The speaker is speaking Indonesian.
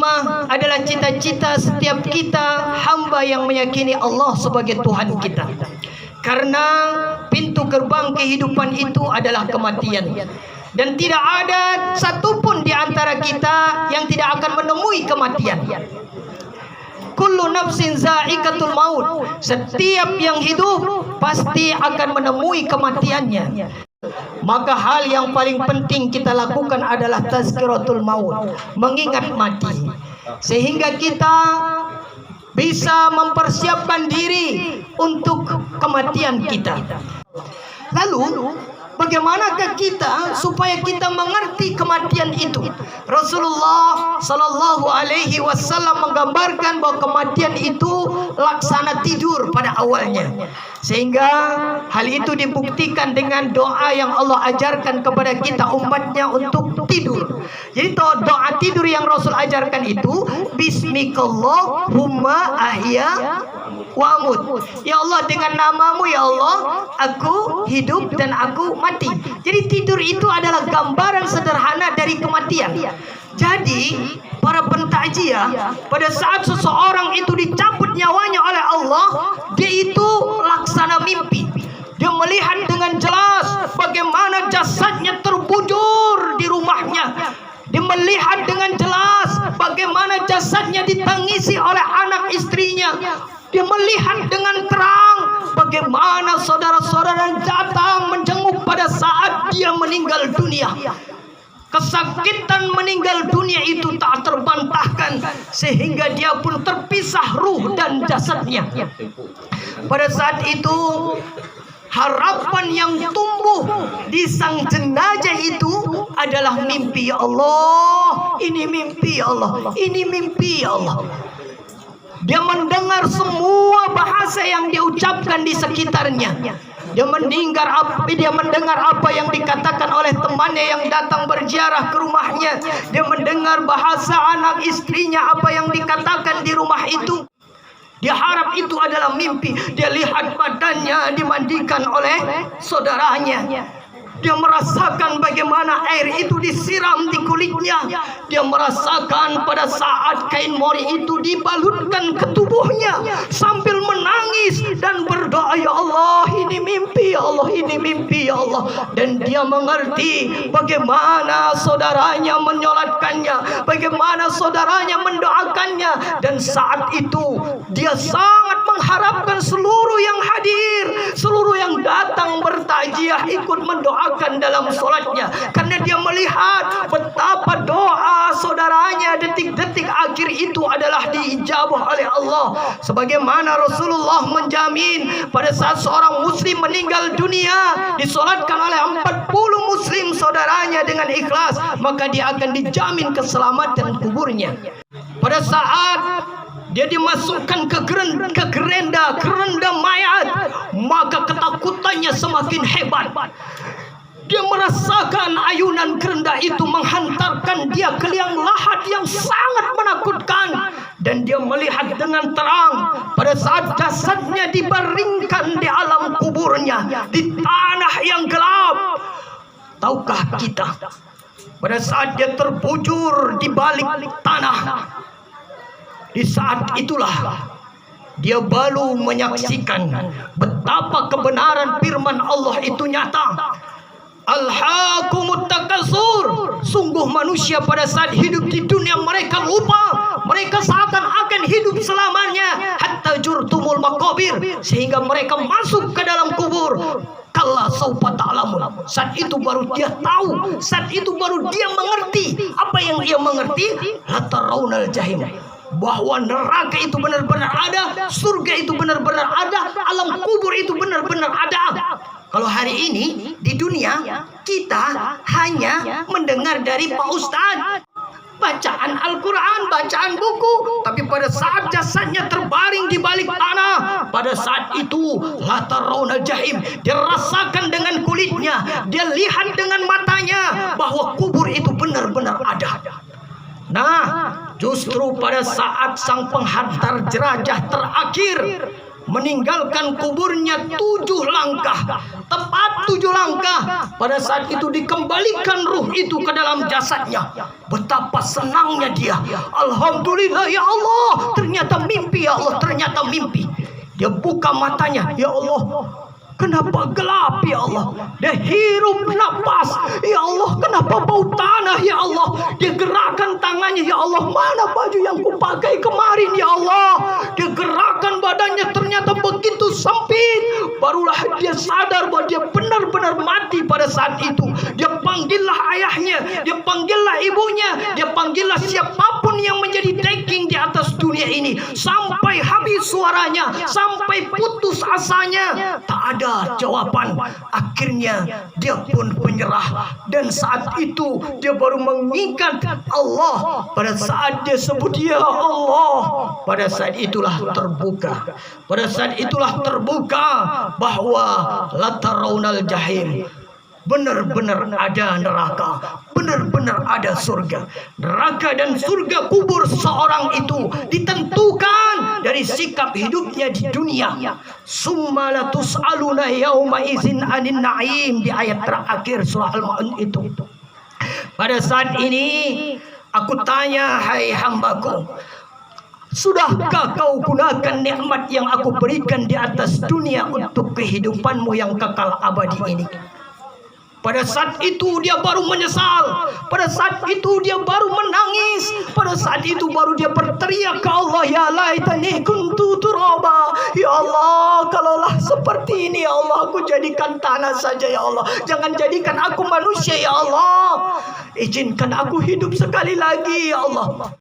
kelima adalah cita-cita setiap kita hamba yang meyakini Allah sebagai Tuhan kita. Karena pintu gerbang kehidupan itu adalah kematian. Dan tidak ada satupun di antara kita yang tidak akan menemui kematian. Kullu nafsin za'iqatul maut. Setiap yang hidup pasti akan menemui kematiannya. Maka hal yang paling penting kita lakukan adalah tazkiratul maut, mengingat mati, sehingga kita bisa mempersiapkan diri untuk kematian kita. Lalu bagaimanakah kita supaya kita mengerti kematian itu? Rasulullah Sallallahu Alaihi Wasallam menggambarkan bahwa kematian itu laksana tidur pada awalnya, sehingga hal itu dibuktikan dengan doa yang Allah ajarkan kepada kita umatnya untuk tidur. Jadi doa tidur yang Rasul ajarkan itu Bismikallahumma ahya wa amut. Ya Allah, dengan namamu ya Allah aku hidup dan aku mati. Jadi tidur itu adalah gambaran sederhana dari kematian. Jadi para pentakziah, pada saat seseorang itu dicabut nyawanya oleh Allah, dia itu laksana mimpi. Dia melihat dengan jelas bagaimana jasadnya terbujur di rumahnya. Dia melihat dengan jelas bagaimana jasadnya ditangisi oleh anak istrinya. Dia melihat dengan terang bagaimana saudara-saudara datang menjenguk pada saat dia meninggal dunia. Kesakitan meninggal dunia itu tak terbantahkan, sehingga dia pun terpisah ruh dan jasadnya. Pada saat itu harapan yang tumbuh di sang jenazah itu adalah mimpi. Ya Allah, ini mimpi. Ya Allah, ini mimpi. Ya Allah. Dia mendengar semua bahasa yang diucapkan di sekitarnya. Dia mendengar apa yang dikatakan oleh temannya yang datang berziarah ke rumahnya. Dia mendengar bahasa anak istrinya, apa yang dikatakan di rumah itu. Dia harap itu adalah mimpi. Dia lihat badannya dimandikan oleh saudaranya. Dia merasakan bagaimana air itu disiram di kulitnya. Dia merasakan pada saat kain mori itu dibalutkan ke tubuhnya, sambil menangis dan berdoa, ya Allah, ini mimpi. Ya Allah, ini mimpi. Ya Allah. Dan dia mengerti bagaimana saudaranya menyolatkannya, bagaimana saudaranya mendoakannya. Dan saat itu dia sangat mengharapkan seluruh yang hadir, seluruh yang datang bertakziah ikut mendoakan dalam solatnya, karena dia melihat betapa doa saudaranya detik-detik akhir itu adalah diijabah oleh Allah. Sebagaimana Rasulullah menjamin pada saat seorang muslim meninggal dunia, disolatkan oleh 40 muslim saudaranya dengan ikhlas, maka dia akan dijamin keselamatan kuburnya. Pada saat dia dimasukkan ke kerenda mayat, maka ketakutannya semakin hebat. Dia merasakan ayunan kerenda itu menghantarkan dia ke liang lahat yang sangat menakutkan. Dan dia melihat dengan terang pada saat jasadnya dibaringkan di alam kuburnya, di tanah yang gelap. Tahukah kita, pada saat dia terbujur di balik tanah, di saat itulah dia baru menyaksikan betapa kebenaran firman Allah itu nyata. Alhaakumut takasur. Sungguh manusia pada saat hidup di dunia mereka lupa, mereka seakan-akan hidup selamanya, hatta jurtumul maqabir, sehingga mereka masuk ke dalam kubur. Kalla saufa ta'lamun. Saat itu baru dia tahu, saat itu baru dia mengerti. Apa yang dia mengerti? Latarawnal jahim, bahwa neraka itu benar-benar ada, surga itu benar-benar ada, alam kubur itu benar-benar ada. Kalau hari ini di dunia kita hanya mendengar dari Pak Ustadz, bacaan Al-Quran, bacaan buku, tapi pada saat jasadnya terbaring di balik tanah, pada saat itu latarawnal jahim, dia rasakan dengan kulitnya, dia lihat dengan matanya bahwa kubur itu benar-benar ada. Nah, justru pada saat sang penghantar jenazah terakhir meninggalkan kuburnya 7 langkah. Tepat 7 langkah. Pada saat itu dikembalikan ruh itu ke dalam jasadnya. Betapa senangnya dia. Alhamdulillah ya Allah. Ternyata mimpi ya Allah. Ternyata mimpi. Dia buka matanya. Ya Allah, kenapa gelap ya Allah? Dia hirup nafas. Ya Allah, kenapa bau tanah ya Allah? Dia gerakkan tangannya. Ya Allah, mana baju yang kupakai kemarin ya Allah? Dia gerakkan badannya, ternyata begitu sempit. Barulah dia sadar bahwa dia benar-benar mati pada saat itu. Dia panggillah ayahnya, dia panggillah ibunya, dia panggillah siapapun yang menjadi daging di atas dunia ini. Sampai habis suaranya, sampai putus asanya. Tak ada jawaban. Akhirnya dia pun menyerah. Dan saat itu dia baru mengingat Allah. Pada saat dia sebut ya Allah, pada saat itulah terbuka. Pada saat itulah terbuka bahwa lataraunal jahim. Benar-benar ada neraka, benar-benar ada surga. Neraka dan surga kubur seorang itu ditentukan dari sikap hidupnya di dunia. Summa latus'aluna yauma izin anin na'im, di ayat terakhir surah Al-Ma'un itu. Pada saat ini aku tanya, hai hambaku, sudahkah kau gunakan nikmat yang aku berikan di atas dunia untuk kehidupanmu yang kekal abadi ini? Pada saat itu dia baru menyesal. Pada saat itu dia baru menangis. Pada saat itu baru dia berteriak ke Allah, ya laitani kuntu turaba. Ya Allah, kalaulah seperti ini ya Allah, aku jadikan tanah saja ya Allah. Jangan jadikan aku manusia ya Allah. Izinkan aku hidup sekali lagi ya Allah.